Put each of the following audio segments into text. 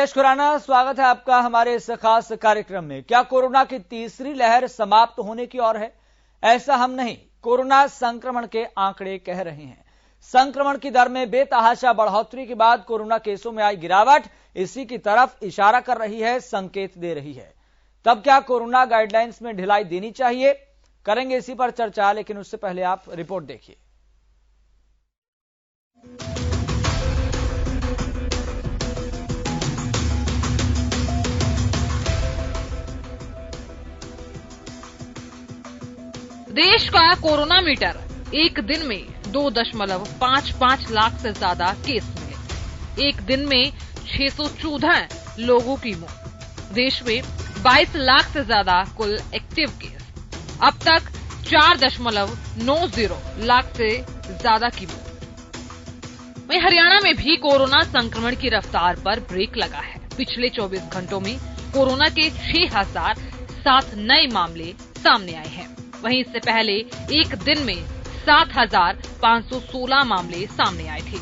खुराना, स्वागत है आपका हमारे इस खास कार्यक्रम में। क्या कोरोना की तीसरी लहर समाप्त होने की ओर है? ऐसा हम नहीं, कोरोना संक्रमण के आंकड़े कह रहे हैं। संक्रमण की दर में बेतहाशा बढ़ोतरी के बाद कोरोना केसों में आई गिरावट इसी की तरफ इशारा कर रही है, संकेत दे रही है। तब क्या कोरोना गाइडलाइंस में ढिलाई देनी चाहिए? करेंगे इसी पर चर्चा, लेकिन उससे पहले आप रिपोर्ट देखिए। देश का कोरोना मीटर एक दिन में 2.55 लाख से ज्यादा केस मिले। एक दिन में 614 लोगों की मौत। देश में 22 लाख से ज्यादा कुल एक्टिव केस। अब तक 4.90 लाख से ज्यादा की मौत। वहीं हरियाणा में भी कोरोना संक्रमण की रफ्तार पर ब्रेक लगा है। पिछले 24 घंटों में कोरोना के 6007 नए मामले सामने आए हैं। वहीं इससे पहले एक दिन में 7516 मामले सामने आए थे।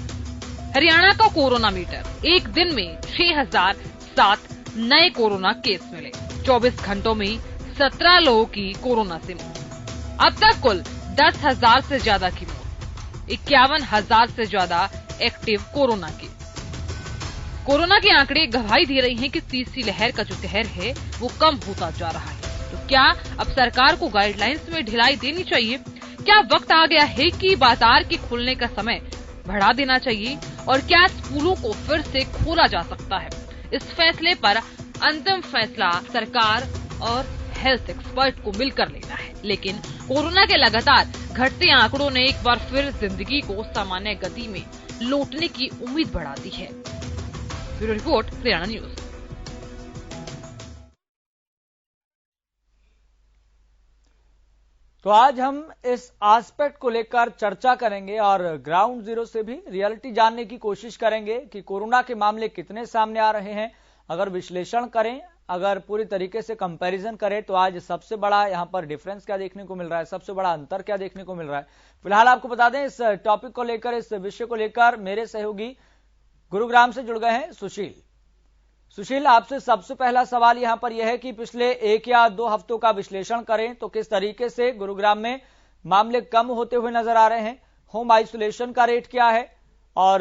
हरियाणा का कोरोना मीटर एक दिन में 6007 नए कोरोना केस मिले। 24 घंटों में 17 लोगों की कोरोना से मौत। अब तक कुल 10,000 से ज्यादा की मौत। 51,000 से ज्यादा एक्टिव कोरोना केस। कोरोना के आंकड़े गवाही दे रहे हैं कि तीसरी लहर का जो कहर है वो कम होता जा रहा है। तो क्या अब सरकार को गाइडलाइंस में ढिलाई देनी चाहिए? क्या वक्त आ गया है कि बाजार के खुलने का समय बढ़ा देना चाहिए? और क्या स्कूलों को फिर से खोला जा सकता है? इस फैसले पर अंतिम फैसला सरकार और हेल्थ एक्सपर्ट को मिलकर लेना है। लेकिन कोरोना के लगातार घटते आंकड़ों ने एक बार फिर जिंदगी को सामान्य गति में लौटने की उम्मीद बढ़ा दी है। Bureau report, Haryana news. तो आज हम इस एस्पेक्ट को लेकर चर्चा करेंगे और ग्राउंड जीरो से भी रियलिटी जानने की कोशिश करेंगे कि कोरोना के मामले कितने सामने आ रहे हैं। अगर विश्लेषण करें, अगर पूरी तरीके से कंपैरिजन करें तो आज सबसे बड़ा यहां पर डिफरेंस क्या देखने को मिल रहा है, सबसे बड़ा अंतर क्या देखने को मिल रहा है। फिलहाल आपको बता दें, इस टॉपिक को लेकर, इस विषय को लेकर मेरे सहयोगी गुरुग्राम से जुड़ गए हैं सुशील। सुशील, आपसे सबसे पहला सवाल यहां पर यह है कि पिछले 1 या 2 हफ्तों का विश्लेषण करें तो किस तरीके से गुरुग्राम में मामले कम होते हुए नजर आ रहे हैं? होम आइसोलेशन का रेट क्या है? और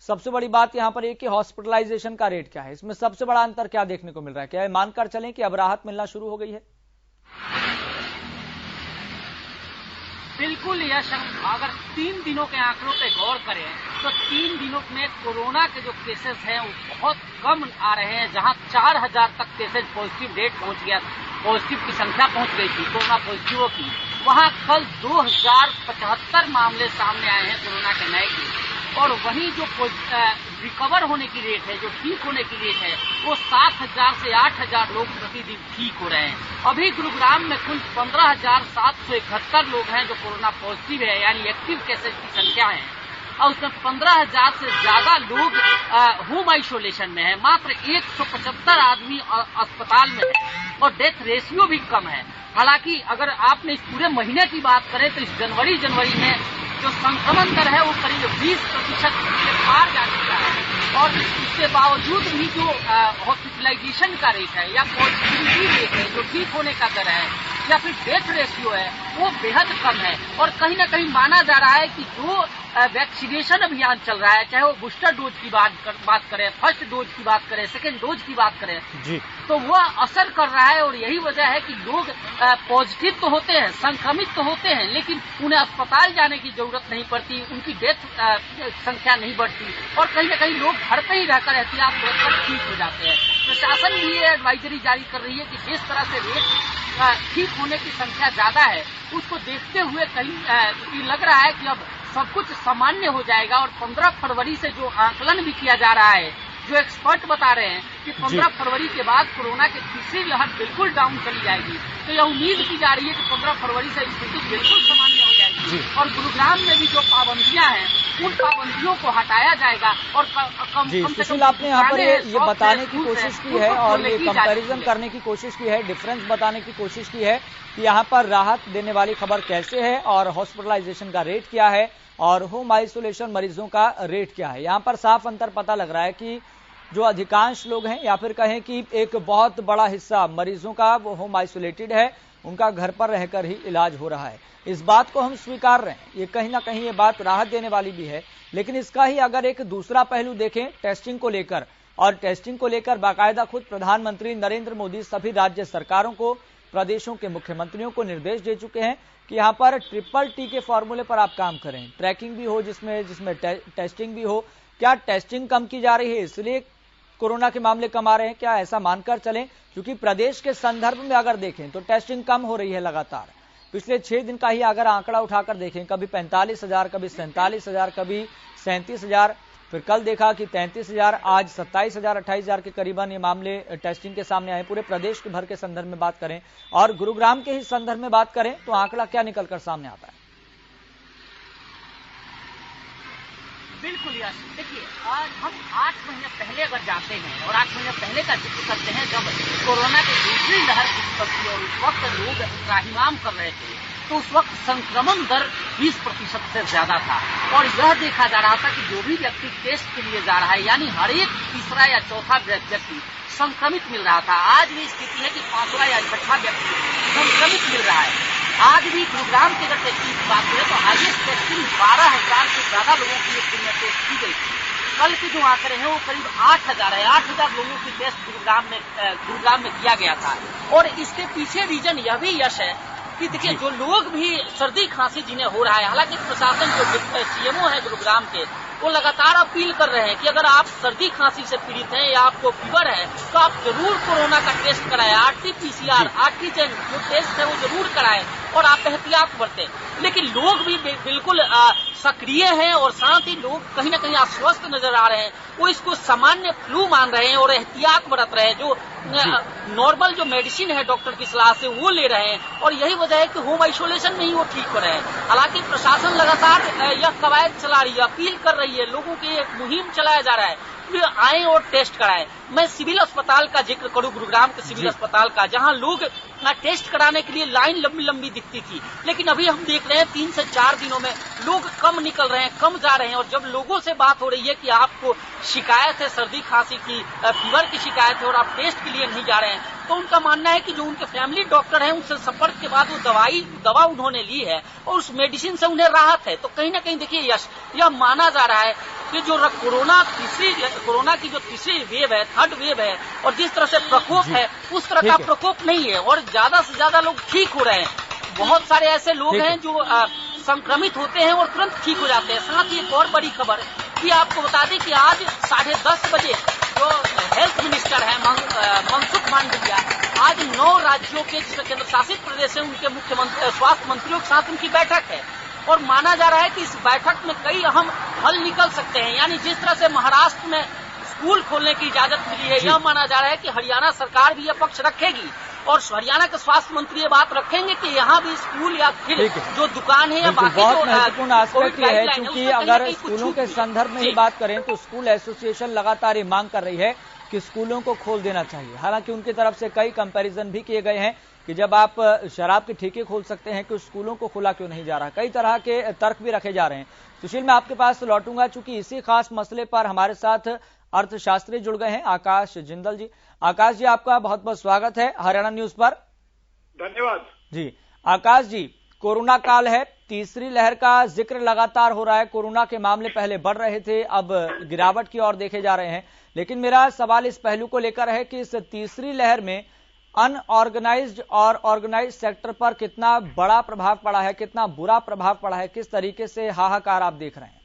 सबसे बड़ी बात यहां पर एक कि हॉस्पिटलाइजेशन का रेट क्या है? इसमें सबसे बड़ा अंतर क्या देखने को मिल रहा है? क्या मानकर चलें कि अब राहत मिलना शुरू हो गई है? बिल्कुल यश, अगर 3 दिनों के आंकड़ों पे गौर करें तो 3 दिनों में कोरोना के जो केसेस हैं वो बहुत कम आ रहे हैं। जहां 4000 तक केसेज पॉजिटिव रेट पहुंच गया, पॉजिटिव की संख्या पहुंच गई थी कोरोना पॉजिटिवों की, वहां कल 2075 मामले सामने आए हैं कोरोना के नए केस। और वहीं जो रिकवर होने की रेट है, जो ठीक होने की रेट है, वो 7000 से 8000 लोग प्रतिदिन ठीक हो रहे हैं। अभी गुरुग्राम में कुल 15,771 लोग हैं जो कोरोना पॉजिटिव है, यानी एक्टिव केसेज की संख्या है। और उसमें 15,000 से ज्यादा लोग होम आइसोलेशन में है। मात्र 175 आदमी अस्पताल में है और डेथ रेशियो भी कम है। हालांकि अगर आपने इस पूरे महीने की बात करें तो इस जनवरी में जो संक्रमण दर है वो करीब 20% से पार जा चुका है। और इसके बावजूद भी जो हॉस्पिटलाइजेशन का रेट है या पॉजिटिविटी रेट है, जो ठीक होने का दर है या फिर डेथ रेशियो है, वो बेहद कम है। और कहीं ना कहीं माना जा रहा है कि जो वैक्सीनेशन अभियान चल रहा है, चाहे वो बूस्टर डोज की बात करें, फर्स्ट डोज की बात करें, सेकेंड डोज की बात करें जी, तो वह असर कर रहा है। और यही वजह है कि लोग पॉजिटिव तो होते हैं, संक्रमित तो होते हैं, लेकिन उन्हें अस्पताल जाने की जरूरत नहीं पड़ती, उनकी डेथ संख्या नहीं बढ़ती और कहीं ना कहीं लोग घर पर ही रहकर एहतियात बरतकर ठीक हो जाते हैं। प्रशासन भी ये एडवाइजरी जारी कर रही है कि जिस तरह से रेट ठीक होने की संख्या ज्यादा है, उसको देखते हुए कहीं लग रहा है कि अब सब कुछ सामान्य हो जाएगा। और 15 फरवरी से जो आकलन भी किया जा रहा है, जो एक्सपर्ट बता रहे हैं कि 15 फरवरी के बाद कोरोना की तीसरी लहर बिल्कुल डाउन चली जाएगी। तो यह उम्मीद की जा रही है कि 15 फरवरी से स्थिति बिल्कुल सामान्य हो जाएगी और गुरुग्राम में भी जो पाबंदियां हैं उन पाबंदियों को हटाया जाएगा। और सुशील, आपने यहाँ पर ये बताने की कोशिश की है और ये कंपैरिजन करने की कोशिश की है, डिफरेंस बताने की कोशिश की है कि यहाँ पर राहत देने वाली खबर कैसे है और हॉस्पिटलाइजेशन का रेट क्या है और होम आइसोलेशन मरीजों का रेट क्या है। यहाँ पर साफ अंतर पता लग रहा है कि जो अधिकांश लोग हैं, या फिर कहें कि एक बहुत बड़ा हिस्सा मरीजों का वो होम आइसोलेटेड है, उनका घर पर रहकर ही इलाज हो रहा है। इस बात को हम स्वीकार रहे हैं, ये कहीं ना कहीं ये बात राहत देने वाली भी है। लेकिन इसका ही अगर एक दूसरा पहलू देखें टेस्टिंग को लेकर, और टेस्टिंग को लेकर बाकायदा खुद प्रधानमंत्री नरेंद्र मोदी सभी राज्य सरकारों को, प्रदेशों के मुख्यमंत्रियों को निर्देश दे चुके हैं कि यहाँ पर ट्रिपल टी के फॉर्मूले पर आप काम करें, ट्रैकिंग भी हो जिसमें टेस्टिंग भी हो। क्या टेस्टिंग कम की जा रही है इसलिए कोरोना के मामले कम आ रहे हैं, क्या ऐसा मानकर चलें? क्योंकि प्रदेश के संदर्भ में अगर देखें तो टेस्टिंग कम हो रही है लगातार। पिछले 6 दिन का ही अगर आंकड़ा उठाकर देखें, कभी 45,000, कभी 47,000, कभी 37,000, फिर कल देखा कि 33,000, आज 27,000, 28,000 के करीबन ये मामले टेस्टिंग के सामने आए। पूरे प्रदेश के भर के संदर्भ में बात करें और गुरुग्राम के ही संदर्भ में बात करें तो आंकड़ा क्या निकलकर सामने आता है? बिल्कुल यार, देखिए आज हम 8 महीने पहले अगर जाते हैं और 8 महीने पहले का जिक्र करते हैं जब कोरोना की दूसरी लहर की थी और उस वक्त लोग त्राहिमाम कर रहे थे, तो उस वक्त संक्रमण दर 20% से ज्यादा था और यह देखा जा रहा था कि जो भी व्यक्ति टेस्ट के लिए जा रहा है, यानी हर एक तीसरा या चौथा व्यक्ति संक्रमित मिल रहा था। आज भी स्थिति है कि 5वां या 6वां व्यक्ति संक्रमित मिल रहा है। आज भी गुरुग्राम की अगर टेस्टिंग की बात करें तो हाईएस्ट टेस्टिंग 12,000 से ज्यादा लोगों की एक दिन में टेस्ट की गई थी। कल के जो आंकड़े हैं वो करीब 8,000 है। 8,000 लोगों की टेस्ट गुरुग्राम में किया गया था। और इसके पीछे रीजन यह भी यश है कि देखिए जो लोग भी सर्दी खांसी जिन्हें हो रहा है, हालांकि प्रशासन जो सीएमओ है गुरुग्राम के, वो लगातार अपील कर रहे हैं कि अगर आप सर्दी खांसी से पीड़ित हैं या आपको फीवर है तो आप जरूर कोरोना का टेस्ट कराएं। RT-PCR एंटीजन जो टेस्ट है वो जरूर कराएं और आप एहतियात बरतें। लेकिन लोग भी बिल्कुल सक्रिय हैं और साथ ही लोग कहीं ना कहीं अस्वस्थ नजर आ रहे हैं। वो इसको सामान्य फ्लू मान रहे हैं और एहतियात बरत रहे हैं। जो नॉर्मल जो मेडिसिन है डॉक्टर की सलाह से वो ले रहे हैं और यही वजह है कि होम आइसोलेशन में ही वो ठीक हो रहे हैं। हालांकि प्रशासन लगातार यह कवायद चला रही है, अपील कर रही है, लोगों की एक मुहिम चलाया जा रहा है कि आए और टेस्ट कराएं। मैं सिविल अस्पताल का जिक्र करूं, गुरुग्राम के सिविल अस्पताल का, जहां लोग टेस्ट कराने के लिए लाइन लंबी लंबी दिखती थी, लेकिन अभी हम देख रहे हैं 3 से 4 दिनों में लोग कम निकल रहे हैं, कम जा रहे हैं। और जब लोगों से बात हो रही है कि आपको शिकायत है सर्दी खांसी की, फीवर की शिकायत है और आप टेस्ट के लिए नहीं जा रहे हैं, तो उनका मानना है कि जो उनके फैमिली डॉक्टर हैं उनसे संपर्क के बाद वो दवा उन्होंने ली है और उस मेडिसिन से उन्हें राहत है। तो कहीं ना कहीं देखिए यश, यह माना जा रहा है कि जो कोरोना की जो तीसरी वेव है, थर्ड वेव है, और जिस तरह से प्रकोप है उस तरह का प्रकोप नहीं है और ज्यादा से ज्यादा लोग ठीक हो रहे हैं। बहुत सारे ऐसे लोग हैं जो संक्रमित होते हैं और तुरंत ठीक हो जाते हैं। साथ ही एक और बड़ी खबर कि आपको बता दें कि आज 10:30 बजे जो हेल्थ मिनिस्टर है मनसुख मांडविया, आज 9 राज्यों के जिसमें केंद्र शासित प्रदेश है उनके मुख्यमंत्री स्वास्थ्य मंत्रियों के साथ उनकी बैठक है और माना जा रहा है कि इस बैठक में कई अहम हल निकल सकते हैं। यानी जिस तरह से महाराष्ट्र में स्कूल खोलने की इजाजत मिली है, यह माना जा रहा है कि हरियाणा सरकार भी यह पक्ष रखेगी और हरियाणा के स्वास्थ्य मंत्री ये बात रखेंगे कि यहाँ भी स्कूल या फिर जो दुकान है या बाकी बहुत महत्वपूर्ण आस्पेक्ट ये है, क्योंकि अगर स्कूलों के संदर्भ में ही बात करें तो स्कूल एसोसिएशन लगातार ये मांग कर रही है कि स्कूलों को खोल देना चाहिए। हालांकि उनकी तरफ से कई कंपैरिजन भी किए गए हैं कि जब आप शराब के ठेके खोल सकते हैं कि स्कूलों को खोला क्यों नहीं जा रहा। कई तरह के तर्क भी रखे जा रहे हैं। सुशील, मैं आपके पास लौटूंगा, चूंकि इसी खास मसले पर हमारे साथ अर्थशास्त्री जुड़ गए हैं आकाश जिंदल जी। आकाश जी, आपका बहुत बहुत स्वागत है हरियाणा न्यूज पर। धन्यवाद जी। आकाश जी, कोरोना काल है, तीसरी लहर का जिक्र लगातार हो रहा है। कोरोना के मामले पहले बढ़ रहे थे, अब गिरावट की ओर देखे जा रहे हैं। लेकिन मेरा सवाल इस पहलू को लेकर है कि इस तीसरी लहर में अनऑर्गेनाइज्ड और ऑर्गेनाइज्ड सेक्टर पर कितना बड़ा प्रभाव पड़ा है, कितना बुरा प्रभाव पड़ा है, किस तरीके से हाहाकार आप देख रहे हैं?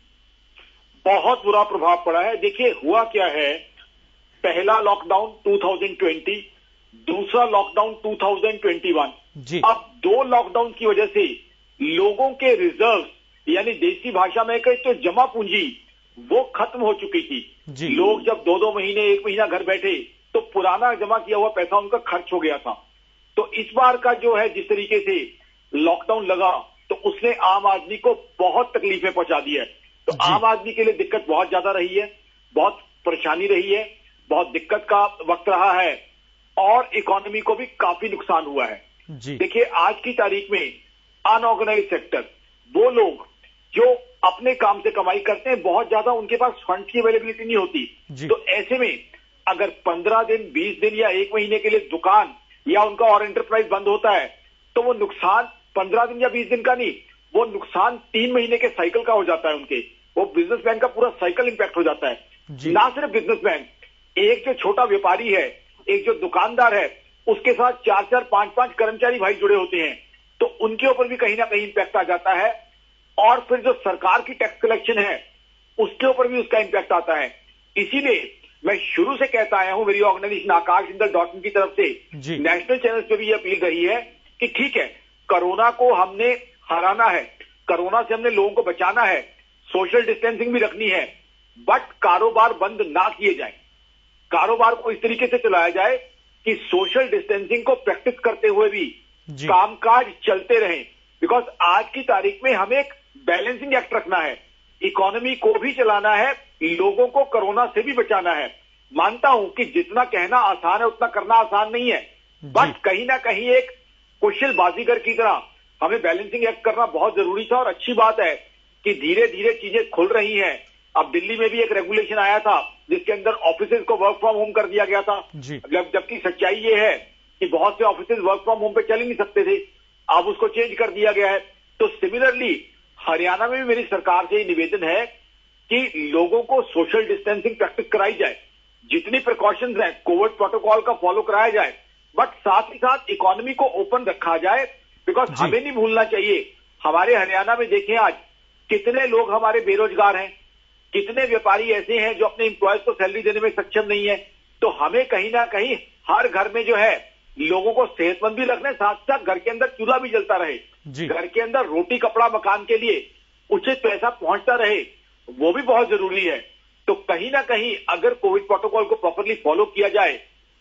बहुत बुरा प्रभाव पड़ा है। देखिए हुआ क्या है, पहला लॉकडाउन 2020, दूसरा लॉकडाउन 2021 जी। अब 2 लॉकडाउन की वजह से लोगों के रिजर्व यानी देसी भाषा में कहे तो जमा पूंजी वो खत्म हो चुकी थी जी। लोग जब 2-2 महीने 1 महीना घर बैठे तो पुराना जमा किया हुआ पैसा उनका खर्च हो गया था। तो इस बार का जो है जिस तरीके से लॉकडाउन लगा तो उसने आम आदमी को बहुत तकलीफें पहुंचा दी है। तो आम आदमी के लिए दिक्कत बहुत ज्यादा रही है, बहुत परेशानी रही है, बहुत दिक्कत का वक्त रहा है और इकोनॉमी को भी काफी नुकसान हुआ है। देखिए आज की तारीख में अनऑर्गेनाइज सेक्टर, वो लोग जो अपने काम से कमाई करते हैं, बहुत ज्यादा उनके पास फंड की अवेलेबिलिटी नहीं होती। तो ऐसे में अगर 15 दिन, 20 दिन या 1 महीने के लिए दुकान या उनका और एंटरप्राइज बंद होता है, तो वो नुकसान 15 दिन या 20 दिन का नहीं, वो नुकसान 3 महीने के साइकिल का हो जाता है उनके। वो बिजनेसमैन का पूरा साइकिल इंपैक्ट हो जाता है। ना सिर्फ बिजनेसमैन, एक जो छोटा व्यापारी है, एक जो दुकानदार है, उसके साथ 4-4, 5-5 कर्मचारी भाई जुड़े होते हैं, तो उनके ऊपर भी कहीं ना कहीं इंपैक्ट आ जाता है। और फिर जो सरकार की टैक्स कलेक्शन है, उसके ऊपर भी उसका इंपैक्ट आता है। इसीलिए मैं शुरू से कहता आया हूं, मेरी ऑर्गेनाइजेशन आकाशजिंदल.in की तरफ से नेशनल चैनल पे भी ये अपील रही है कि ठीक है, कोरोना को हमने हराना है, कोरोना से हमने लोगों को बचाना है, सोशल डिस्टेंसिंग भी रखनी है, बट कारोबार बंद ना किए जाए। कारोबार को इस तरीके से चलाया जाए कि सोशल डिस्टेंसिंग को प्रैक्टिस करते हुए भी कामकाज चलते रहें। बिकॉज आज की तारीख में हमें एक बैलेंसिंग एक्ट रखना है, इकोनॉमी को भी चलाना है, लोगों को कोरोना से भी बचाना है। मानता हूं कि जितना कहना आसान है उतना करना आसान नहीं है, बट कहीं ना कहीं एक कुशल बाजीगर की तरह हमें बैलेंसिंग एक्ट करना बहुत जरूरी था। और अच्छी बात है कि धीरे धीरे चीजें खुल रही हैं। अब दिल्ली में भी एक रेगुलेशन आया था जिसके अंदर ऑफिसेज को वर्क फ्रॉम होम कर दिया गया था, जबकि सच्चाई ये है कि बहुत से ऑफिसेज वर्क फ्रॉम होम पे चल ही नहीं सकते थे, अब उसको चेंज कर दिया गया है। तो सिमिलरली हरियाणा में भी मेरी सरकार से निवेदन है कि लोगों को सोशल डिस्टेंसिंग प्रैक्टिस कराई जाए, जितनी प्रिकॉशंस हैं कोविड प्रोटोकॉल का फॉलो कराया जाए, बट साथ ही साथ इकोनॉमी को ओपन रखा जाए। बिकॉज हमें नहीं भूलना चाहिए, हमारे हरियाणा में देखें आज कितने लोग हमारे बेरोजगार हैं, कितने व्यापारी ऐसे हैं जो अपने एम्प्लॉयज को सैलरी देने में सक्षम नहीं है। तो हमें कहीं ना कहीं हर घर में जो है लोगों को सेहतमंद भी रखना है, साथ साथ घर के अंदर चूल्हा भी जलता रहे, घर के अंदर रोटी कपड़ा मकान के लिए उचित पैसा पहुंचता रहे, वो भी बहुत जरूरी है। तो कहीं ना कहीं अगर कोविड प्रोटोकॉल को प्रॉपरली फॉलो किया जाए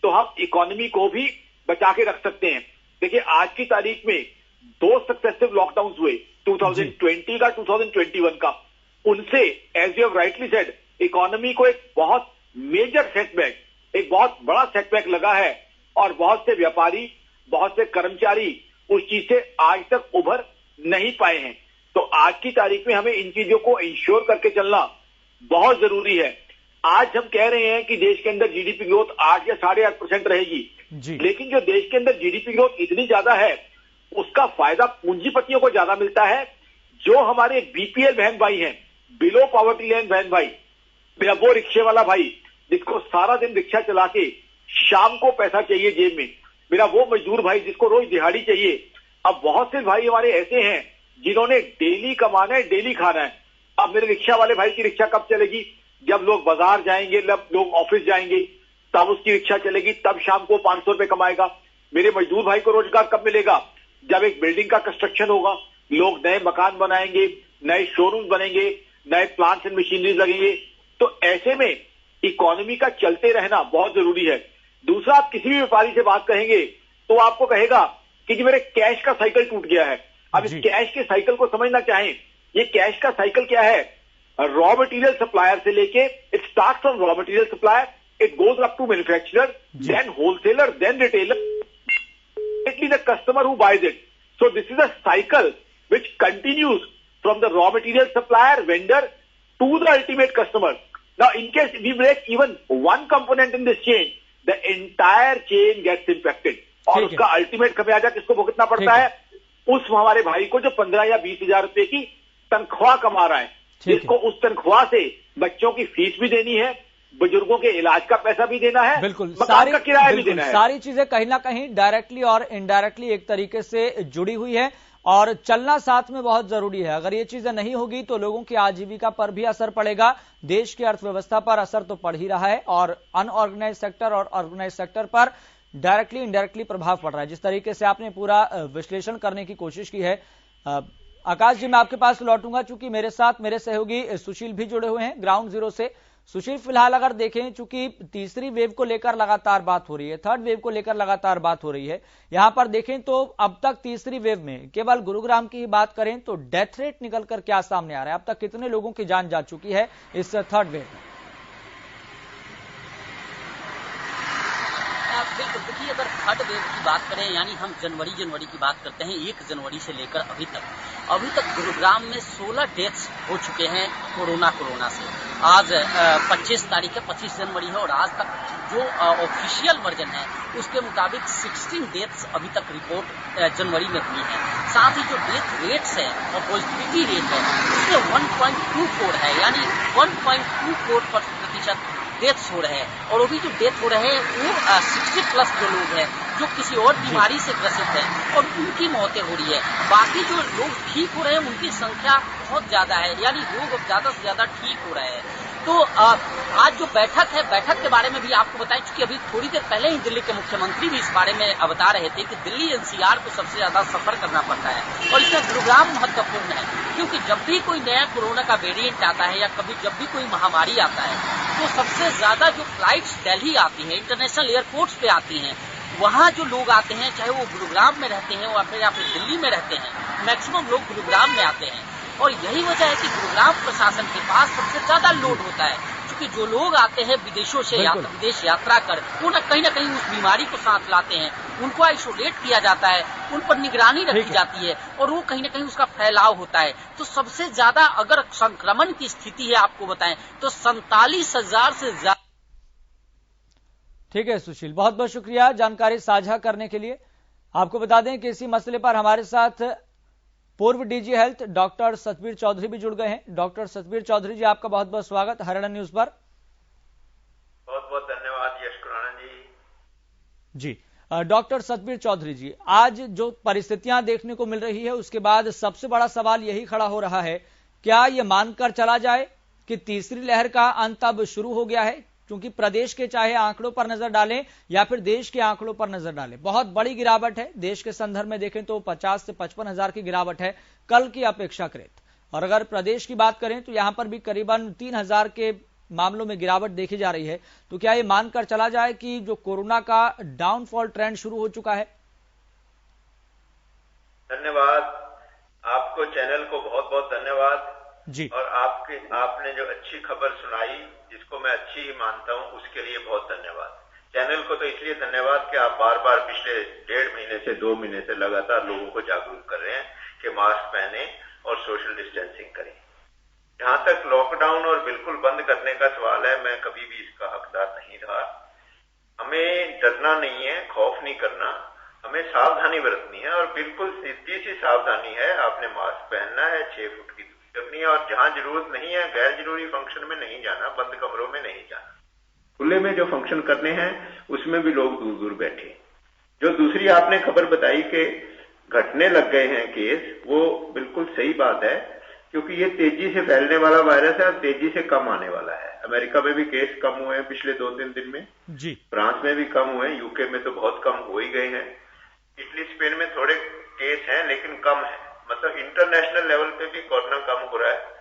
तो हम इकोनॉमी को भी बचा के रख सकते हैं। देखिए आज की तारीख में 2 सक्सेसिव लॉकडाउन हुए, 2020 का, 2021 का। उनसे as you have rightly said, economy को एक बहुत मेजर सेटबैक, एक बहुत बड़ा सेटबैक लगा है और बहुत से व्यापारी, बहुत से कर्मचारी उस चीज से आज तक उभर नहीं पाए हैं। तो आज की तारीख में हमें इन चीजों को इंश्योर करके चलना बहुत जरूरी है। आज हम कह रहे हैं कि देश के अंदर जीडीपी ग्रोथ 8 या 8.5% रहेगी, लेकिन जो देश के अंदर जीडीपी ग्रोथ इतनी ज्यादा है उसका फायदा पूंजीपतियों को ज्यादा मिलता है। जो हमारे बीपीएल बहन भाई हैं, बिलो पॉवर्टी लाइन बहन भाई, मेरा वो रिक्शे वाला भाई जिसको सारा दिन रिक्शा चला के शाम को पैसा चाहिए जेब में, मेरा वो मजदूर भाई जिसको रोज दिहाड़ी चाहिए। अब बहुत से भाई हमारे ऐसे हैं जिन्होंने डेली कमाना है, डेली खाना है। अब मेरे रिक्शा वाले भाई की रिक्शा कब चलेगी? जब लोग बाजार जाएंगे, जब लोग ऑफिस जाएंगे, तब उसकी रिक्शा चलेगी, तब शाम को 500 रुपए कमाएगा। मेरे मजदूर भाई को रोजगार कब मिलेगा? जब एक बिल्डिंग का कंस्ट्रक्शन होगा, लोग नए मकान बनाएंगे, नए शोरूम बनेंगे, नए प्लांट्स एंड मशीनरीज लगेंगे। तो ऐसे में इकोनॉमी का चलते रहना बहुत जरूरी है। दूसरा, आप किसी भी व्यापारी से बात कहेंगे तो आपको कहेगा कि जी मेरे कैश का साइकिल टूट गया है। अब इस कैश के साइकिल को समझना चाहें, ये कैश का साइकिल क्या है? रॉ मटेरियल सप्लायर से लेके, it start from raw material supplier, it goes up to manufacturer, then wholesaler, then retailer, the customer who buys it. So this is a cycle which continues from the raw material supplier, vendor to the ultimate customer. Now in case we break even one component in this chain, the entire chain gets impacted. और उसका ultimate खमियाजा किसको भुगतना पड़ता है? उस हमारे भाई को जो 15 या 20 हजार रुपए की तनख्वाह कमा रहा है, जिसको उस तनख्वाह से बच्चों की फीस भी देनी है, बुजुर्गों के इलाज का पैसा भी देना है, बिल्कुल मकान का किराया भी देना है। सारी चीजें कहीं ना कहीं डायरेक्टली और इनडायरेक्टली एक तरीके से जुड़ी हुई है और चलना साथ में बहुत जरूरी है। अगर ये चीजें नहीं होगी तो लोगों की आजीविका पर भी असर पड़ेगा, देश की अर्थव्यवस्था पर असर तो पड़ ही रहा है और अनऑर्गेनाइज सेक्टर और ऑर्गेनाइज सेक्टर पर डायरेक्टली इनडायरेक्टली प्रभाव पड़ रहा है। जिस तरीके से आपने पूरा विश्लेषण करने की कोशिश की है, आकाश जी मैं आपके पास लौटूंगा, चूंकि मेरे साथ मेरे सहयोगी सुशील भी जुड़े हुए हैं ग्राउंड जीरो से। सुशील, फिलहाल अगर देखें, चूंकि तीसरी वेव को लेकर लगातार बात हो रही है, थर्ड वेव को लेकर लगातार बात हो रही है, यहां पर देखें तो अब तक तीसरी वेव में केवल गुरुग्राम की ही बात करें तो डेथ रेट निकलकर क्या सामने आ रहा है? अब तक कितने लोगों की जान जा चुकी है इस थर्ड वेव में? बिल्कुल, देखिए अगर थर्ड वेव की बात करें, यानी हम जनवरी की बात करते हैं, 1 जनवरी से लेकर अभी तक गुरुग्राम में 16 डेथ्स हो चुके हैं कोरोना से। आज 25 तारीख है, 25 जनवरी है, और आज तक जो ऑफिशियल वर्जन है उसके मुताबिक 16 डेथ्स अभी तक रिपोर्ट जनवरी में हुई है। साथ ही जो डेथ रेट्स है और पॉजिटिविटी रेट है उसमें 1.24 है, यानी 1.24% डेथ्स हो रहे हैं। और वो भी जो डेथ हो रहे हैं वो 60 प्लस जो लोग हैं जो किसी और बीमारी से ग्रसित हैं और उनकी मौतें हो रही है। बाकी जो लोग ठीक हो रहे हैं उनकी संख्या बहुत ज्यादा है, यानी लोग ज्यादा से ज्यादा ठीक हो रहे हैं। तो आज जो बैठक है, बैठक के बारे में भी आपको बताएं, क्योंकि अभी थोड़ी देर पहले ही दिल्ली के मुख्यमंत्री भी इस बारे में बता रहे थे कि दिल्ली एनसीआर को सबसे ज्यादा सफर करना पड़ता है और इसमें गुरुग्राम महत्वपूर्ण है, क्योंकि जब भी कोई नया कोरोना का वेरिएंट आता है या जब भी कोई महामारी आता है तो सबसे ज्यादा जो फ्लाइट्स दिल्ली आती है, इंटरनेशनल एयरपोर्ट्स पे आती हैं, वहाँ जो लोग आते हैं, चाहे वो गुरुग्राम में रहते हैं या फिर दिल्ली में रहते हैं, मैक्सिमम लोग गुरुग्राम में आते हैं। और यही वजह है कि गुरुग्राम प्रशासन के पास सबसे ज्यादा लोड होता है, क्योंकि जो लोग आते हैं विदेशों से विदेश यात्रा कर, वो कहीं ना कहीं उस बीमारी को साथ लाते हैं, उनको आइसोलेट किया जाता है, उन पर निगरानी रखी जाती है और वो कहीं ना कहीं उसका फैलाव होता है। तो सबसे ज्यादा अगर संक्रमण की स्थिति है आपको बताएं तो 47,000 से ज्यादा। ठीक है सुशील, बहुत बहुत शुक्रिया जानकारी साझा करने के लिए। आपको बता दें कि इसी मसले पर हमारे साथ पूर्व DG health doctor Satbir Chaudhary भी जुड़ गए हैं। डॉक्टर सतबीर चौधरी जी, आपका बहुत बहुत स्वागत हरियाणा न्यूज पर। बहुत बहुत धन्यवाद यश खुराना जी। डॉक्टर सतबीर चौधरी जी, आज जो परिस्थितियां देखने को मिल रही है उसके बाद सबसे बड़ा सवाल यही खड़ा हो रहा है, क्या ये मानकर चला जाए कि तीसरी लहर का अंत अब शुरू हो गया है? क्योंकि प्रदेश के चाहे आंकड़ों पर नजर डालें या फिर देश के आंकड़ों पर नजर डालें, बहुत बड़ी गिरावट है। देश के संदर्भ में देखें तो 50 से 55 हजार की गिरावट है कल की अपेक्षाकृत। और अगर प्रदेश की बात करें तो यहां पर भी करीबन 3,000 के मामलों में गिरावट देखी जा रही है। तो क्या ये मानकर चला जाए कि जो कोरोना का डाउनफॉल ट्रेंड शुरू हो चुका है? धन्यवाद आपको, चैनल को बहुत बहुत धन्यवाद जी। और आपने जो अच्छी खबर सुनाई, जिसको मैं अच्छी ही मानता हूं, उसके लिए बहुत धन्यवाद। चैनल को तो इसलिए धन्यवाद कि आप बार बार पिछले 1.5 महीने से 2 महीने से लगातार लोगों को जागरूक कर रहे हैं कि मास्क पहने और सोशल डिस्टेंसिंग करें। जहां तक लॉकडाउन और बिल्कुल बंद करने का सवाल है, मैं कभी भी इसका हकदार नहीं रहा। हमें डरना नहीं है, खौफ नहीं करना, हमें सावधानी बरतनी है और बिल्कुल सीधी सी सावधानी है। आपने मास्क पहनना है, 6 फुट की दूरी रखनी है और जहां जरूरत नहीं है, गैर जरूरी फंक्शन में नहीं जाना, बंद कमरों में नहीं जाना। खुले में जो फंक्शन करने हैं उसमें भी लोग दूर दूर बैठे। जो दूसरी आपने खबर बताई कि घटने लग गए हैं केस, वो बिल्कुल सही बात है, क्योंकि ये तेजी से फैलने वाला वायरस है और तेजी से कम आने वाला है। अमेरिका में भी केस कम हुए हैं पिछले 2-3 दिन में जी। फ्रांस में भी कम हुए हैं, यूके में तो बहुत कम हो ही गए हैं, इटली स्पेन में थोड़े केस हैं लेकिन कम है। मतलब इंटरनेशनल लेवल पे भी कोरोना कम हो रहा है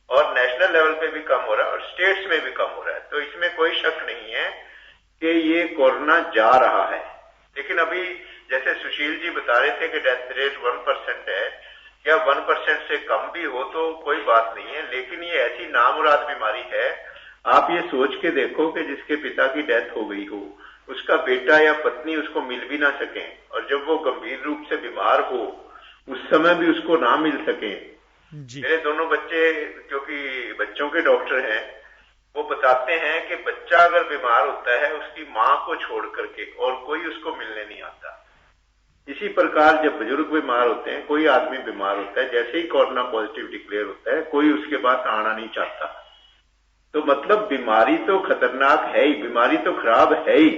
और नेशनल लेवल पे भी कम हो रहा है और स्टेट्स में भी कम हो रहा है। तो इसमें कोई शक नहीं है कि ये कोरोना जा रहा है। लेकिन अभी जैसे सुशील जी बता रहे थे कि डेथ रेट 1% है, या 1% से कम भी हो तो कोई बात नहीं है, लेकिन ये ऐसी नामुराद बीमारी है। आप ये सोच के देखो कि जिसके पिता की डेथ हो गई हो, उसका बेटा या पत्नी उसको मिल भी ना सके और जब वो गंभीर रूप से बीमार हो उस समय भी उसको ना मिल सके। मेरे दोनों बच्चे जो कि बच्चों के डॉक्टर हैं, वो बताते हैं कि बच्चा अगर बीमार होता है उसकी माँ को छोड़ करके और कोई उसको मिलने नहीं आता। इसी प्रकार जब बुजुर्ग बीमार होते हैं, कोई आदमी बीमार होता है, जैसे ही कोरोना पॉजिटिव डिक्लेयर होता है, कोई उसके पास आना नहीं चाहता। तो मतलब बीमारी तो खतरनाक है ही, बीमारी तो खराब है ही,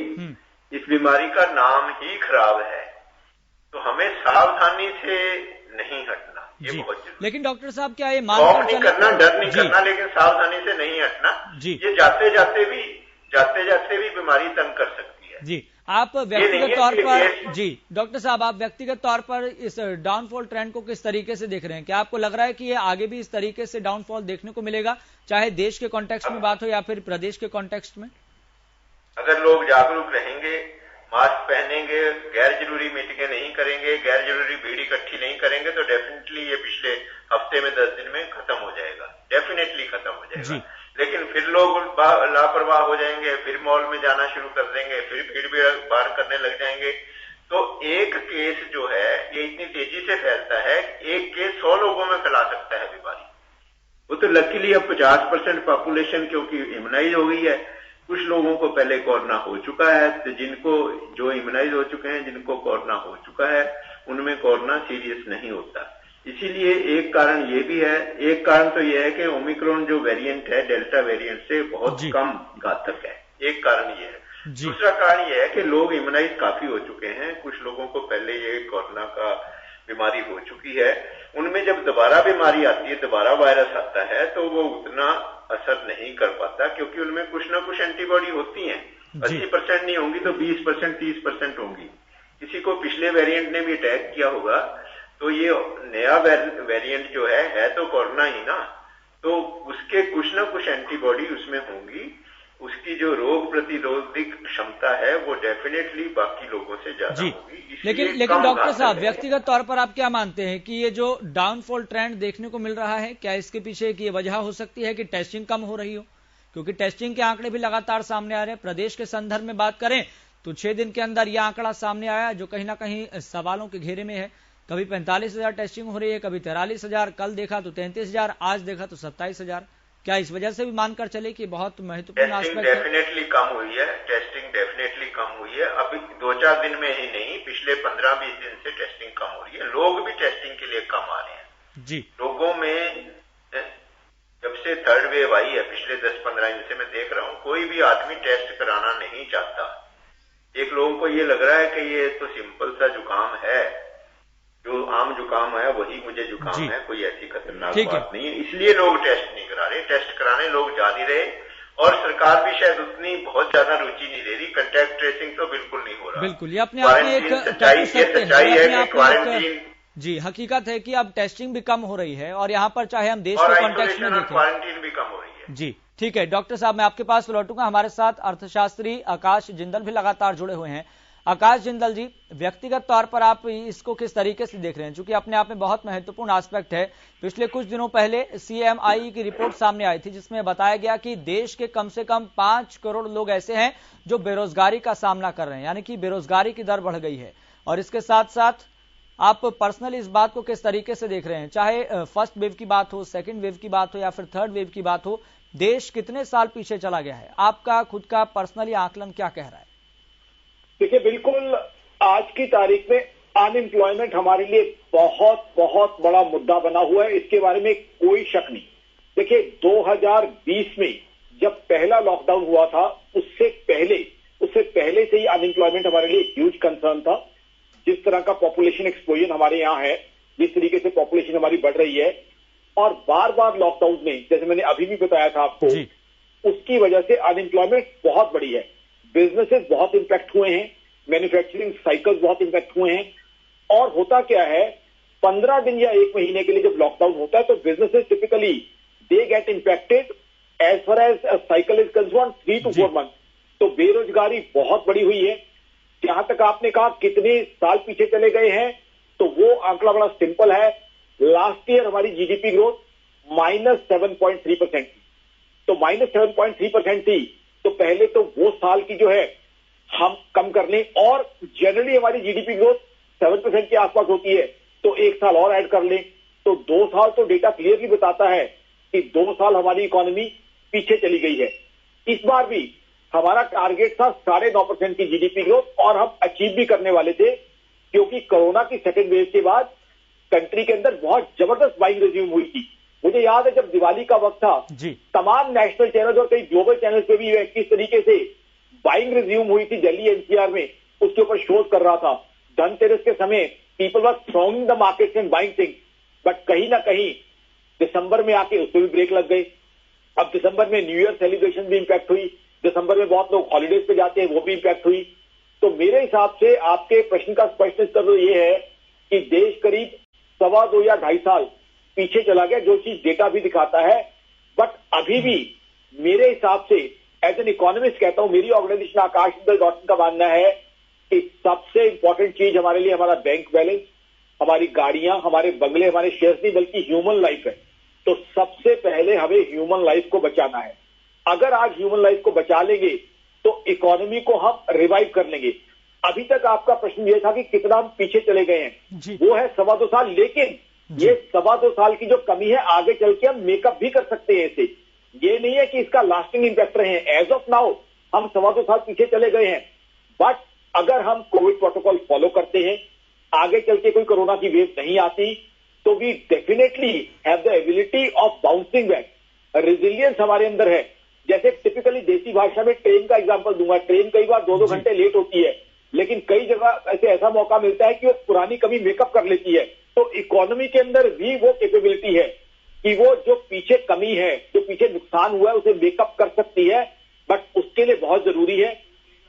इस बीमारी का नाम ही खराब है। तो हमें सावधानी से नहीं हटना, ये बहुत जरूरी। लेकिन डॉक्टर साहब क्या ये खौफ नहीं करना, डर नहीं करना, लेकिन सावधानी से नहीं हटना। ये जाते जाते भी बीमारी तंग कर सकती है। जी, आप व्यक्तिगत तौर पर जी डॉक्टर साहब, आप व्यक्तिगत तौर पर इस डाउनफॉल ट्रेंड को किस तरीके से देख रहे हैं? क्या आपको लग रहा है कि ये आगे भी इस तरीके से डाउनफॉल देखने को मिलेगा, चाहे देश के कॉन्टेक्स्ट में बात हो या फिर प्रदेश के कॉन्टेक्स्ट में? अगर लोग जागरूक रहेंगे, मास्क पहनेंगे, गैर जरूरी मीटिंगें नहीं करेंगे, गैर जरूरी भीड़ इकट्ठी नहीं करेंगे, तो डेफिनेटली ये पिछले हफ्ते में 10 दिन में खत्म हो जाएगा, डेफिनेटली खत्म हो जाएगा। लेकिन फिर लोग लापरवाह हो जाएंगे, फिर मॉल में जाना शुरू कर देंगे, फिर भीड़ भाड़ करने लग जाएंगे। तो एक केस जो है ये इतनी तेजी से फैलता है, एक केस 100 लोगों में फैला सकता है बीमारी। वो तो लकीली अब 50% पॉपुलेशन क्योंकि इम्यूनाइज हो गई है। कुछ लोगों को पहले कोरोना हो चुका है, तो जिनको जो इम्यूनाइज हो चुके हैं, जिनको कोरोना हो चुका है, उनमें कोरोना सीरियस नहीं होता। इसीलिए एक कारण ये भी है। एक कारण तो ये है कि ओमिक्रॉन जो वेरिएंट है डेल्टा वेरिएंट से बहुत कम घातक है, एक कारण ये है। दूसरा कारण ये है कि लोग इम्यूनाइज काफी हो चुके हैं। कुछ लोगों को पहले ये कोरोना का बीमारी हो चुकी है, उनमें जब दोबारा बीमारी आती है, दोबारा वायरस आता है, तो वो उतना असर नहीं कर पाता क्योंकि उनमें कुछ ना कुछ एंटीबॉडी होती हैं। 80% नहीं होंगी तो 20% 30% होंगी। किसी को पिछले वेरिएंट ने भी अटैक किया होगा, तो ये नया वेरिएंट जो है तो कोरोना ही ना, तो उसके कुछ ना कुछ एंटीबॉडी उसमें होंगी। उसकी जो रोग प्रतिरोधक क्षमता है वो डेफिनेटली बाकी लोगों से ज्यादा होगी। लेकिन डॉक्टर साहब, व्यक्तिगत तौर पर आप क्या मानते हैं कि ये जो डाउनफॉल ट्रेंड देखने को मिल रहा है, क्या इसके पीछे एक ये वजह हो सकती है कि टेस्टिंग कम हो रही हो? क्योंकि टेस्टिंग के आंकड़े भी लगातार सामने आ रहे हैं। प्रदेश के संदर्भ में बात करें तो 6 दिन के अंदर यह आंकड़ा सामने आया जो कहीं ना कहीं सवालों के घेरे में है। कभी 45,000 टेस्टिंग हो रही है, कभी 43,000, कल देखा तो 33,000, आज देखा तो 27,000। क्या इस वजह से भी मानकर चले कि बहुत महत्वपूर्ण टेस्टिंग डेफिनेटली कम हुई है? टेस्टिंग डेफिनेटली कम हुई है। अभी 2-4 दिन में ही नहीं, पिछले 15-20 दिन से टेस्टिंग कम हो रही है। लोग भी टेस्टिंग के लिए कम आ रहे हैं जी। लोगों में जब से थर्ड वेव आई है, पिछले 10-15 दिन से मैं देख रहा हूँ, कोई भी आदमी टेस्ट कराना नहीं चाहता। एक लोगों को ये लग रहा है कि ये तो सिंपल सा जुकाम है, जो आम जुकाम है वही मुझे जुकाम है, कोई ऐसी खतरनाक बात नहीं है, इसलिए लोग टेस्ट नहीं करा रहे। टेस्ट कराने लोग जा नहीं रहे और सरकार भी शायद उतनी बहुत ज्यादा रुचि नहीं ले रही। कांटेक्ट ट्रेसिंग तो बिल्कुल नहीं हो रहा। बिल्कुल, ये अपने आप में एक सच्चाई है कि क्वारंटीन जी हकीकत है कि अब टेस्टिंग भी कम हो रही है और यहाँ पर चाहे हम देश के कॉन्टेक्स्ट में देखें, क्वारंटीन भी कम हो रही है जी। ठीक है डॉक्टर साहब, मैं आपके पास लौटूंगा। हमारे साथ अर्थशास्त्री आकाश जिंदल भी लगातार जुड़े हुए हैं। आकाश जिंदल जी, व्यक्तिगत तौर पर आप इसको किस तरीके से देख रहे हैं, चूंकि अपने आप में बहुत महत्वपूर्ण एस्पेक्ट है। पिछले कुछ दिनों पहले CMI की रिपोर्ट सामने आई थी जिसमें बताया गया कि देश के कम से कम 5 करोड़ लोग ऐसे हैं जो बेरोजगारी का सामना कर रहे हैं, यानी कि बेरोजगारी की दर बढ़ गई है। और इसके साथ साथ आप पर्सनली इस बात को किस तरीके से देख रहे हैं, चाहे फर्स्ट वेव की बात हो, सेकेंड वेव की बात हो या फिर थर्ड वेव की बात हो, देश कितने साल पीछे चला गया है? आपका खुद का पर्सनली आकलन क्या कह रहा है? देखिए, बिल्कुल आज की तारीख में अनएम्प्लॉयमेंट हमारे लिए बहुत बहुत बड़ा मुद्दा बना हुआ है, इसके बारे में कोई शक नहीं। देखिए, 2020 में जब पहला लॉकडाउन हुआ था, उससे पहले से ही अनएम्प्लॉयमेंट हमारे लिए ह्यूज कंसर्न था। जिस तरह का पॉपुलेशन एक्सप्लोजन हमारे यहाँ है, जिस तरीके से पॉपुलेशन हमारी बढ़ रही है, और बार बार लॉकडाउन में, जैसे मैंने अभी भी बताया था आपको, उसकी वजह से अनएम्प्लॉयमेंट बहुत बढ़ी है। बिजनेसेस बहुत इंपैक्ट हुए हैं, मैन्युफैक्चरिंग साइकिल्स बहुत इंपैक्ट हुए हैं। और होता क्या है, 15 दिन या 1 महीने के लिए जब लॉकडाउन होता है तो businesses typically they get impacted as far as cycle is concern 3 to 4 month. तो बेरोजगारी बहुत बड़ी हुई है। जहां तक आपने कहा कितने साल पीछे चले गए हैं, तो वो आंकड़ा बड़ा सिंपल है। लास्ट ईयर हमारी जीडीपी ग्रोथ -7.3% थी। तो -7.3% थी, तो पहले तो वो साल की जो है हम कम कर लें, और जनरली हमारी जीडीपी ग्रोथ 7% के आसपास होती है, तो 1 साल और ऐड कर लें, तो 2 साल तो डेटा क्लियरली बताता है कि 2 साल हमारी इकोनॉमी पीछे चली गई है। इस बार भी हमारा टारगेट था 9.5% की जीडीपी ग्रोथ, और हम अचीव भी करने वाले थे, क्योंकि कोरोना की सेकेंड वेव के बाद कंट्री के अंदर बहुत जबरदस्त बाइंग रिज्यूम हुई थी। मुझे याद है जब दिवाली का वक्त था, तमाम नेशनल चैनल्स और कई ग्लोबल चैनल्स पे भी किस तरीके से बाइंग रिज्यूम हुई थी दिल्ली एनसीआर में, उसके ऊपर शोज कर रहा था। धनतेरस के समय people were throwing the markets and buying things, but कहीं ना कहीं दिसंबर में आके उसको भी ब्रेक लग गई। अब दिसंबर में न्यू ईयर सेलिब्रेशन भी इंपैक्ट हुई, दिसंबर में बहुत लोग हॉलीडेज पे जाते हैं, वो भी इंपैक्ट हुई। तो मेरे हिसाब से आपके प्रश्न का स्पष्ट उत्तर तो ये है कि देश करीब 2.25 या 2.5 साल पीछे चला गया, जो चीज डेटा भी दिखाता है। बट अभी भी मेरे हिसाब से एज एन इकोनॉमिस्ट कहता हूं, मेरी ऑर्गेनाइजेशन आकाशजिंदल.in का मानना है कि सबसे इंपॉर्टेंट चीज हमारे लिए हमारा बैंक बैलेंस, हमारी गाड़ियां, हमारे बंगले, हमारे शेयर्स नहीं, बल्कि ह्यूमन लाइफ है। तो सबसे पहले हमें ह्यूमन लाइफ को बचाना है। अगर आज ह्यूमन लाइफ को बचा लेंगे तो इकोनॉमी को हम रिवाइव कर लेंगे। अभी तक आपका प्रश्न ये था कि कितना हम पीछे चले गए हैं, वो है 2.25 साल, लेकिन ये 2.25 साल की जो कमी है आगे चल के हम मेकअप भी कर सकते हैं इसे। ये नहीं है कि इसका लास्टिंग इंपैक्ट रहे हैं। एज ऑफ नाउ हम 2.25 साल पीछे चले गए हैं, बट अगर हम कोविड प्रोटोकॉल फॉलो करते हैं, आगे चल के कोई कोरोना की वेव नहीं आती, तो we definitely have the ability of bouncing back. Resilience हमारे अंदर है। जैसे टिपिकली देसी भाषा में ट्रेन का एग्जांपल दूंगा, ट्रेन कई बार 2-2 घंटे लेट होती है, लेकिन कई जगह ऐसा मौका मिलता है कि वो पुरानी कमी मेकअप कर लेती है। तो इकोनॉमी के अंदर भी वो कैपेबिलिटी है कि वो जो पीछे कमी है, जो पीछे नुकसान हुआ है, उसे मेकअप कर सकती है। बट उसके लिए बहुत जरूरी है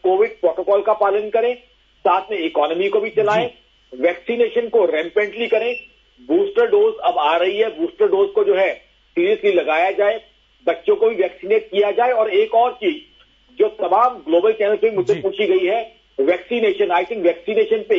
कोविड प्रोटोकॉल का पालन करें, साथ में इकोनॉमी को भी चलाएं, वैक्सीनेशन को रैम्पेंटली करें। बूस्टर डोज अब आ रही है, बूस्टर डोज को जो है सीरियसली लगाया जाए, बच्चों को भी वैक्सीनेट किया जाए। और एक और चीज जो तमाम ग्लोबल चैनल पे मुझसे पूछी गई है, वैक्सीनेशन। आई थिंक वैक्सीनेशन पे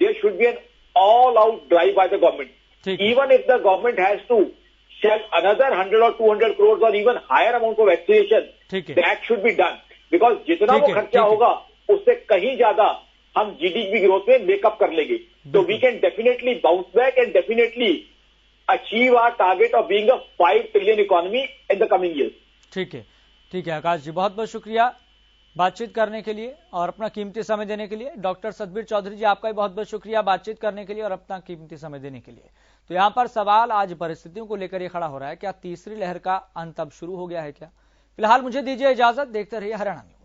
there should be an all out drive by the government. Even if the government has to shell another 100 or 200 crores और इवन higher amount of vaccination, that should be done, because जितना वो खर्चा होगा उससे कहीं ज्यादा हम जीडीपी ग्रोथ में मेकअप कर लेंगे। तो we can definitely bounce back and definitely achieve our target of being a 5 trillion economy in the coming years. ठीक है आकाश जी, बहुत बहुत शुक्रिया बातचीत करने के लिए और अपना कीमती समय देने के लिए। डॉक्टर सतबीर चौधरी जी, आपका भी बहुत बहुत शुक्रिया बातचीत करने के लिए और अपना कीमती समय देने के लिए। तो यहाँ पर सवाल आज परिस्थितियों को लेकर ये खड़ा हो रहा है, क्या तीसरी लहर का अंत अब शुरू हो गया है क्या? फिलहाल मुझे दीजिए इजाजत, देखते रहिए हरियाणा न्यूज।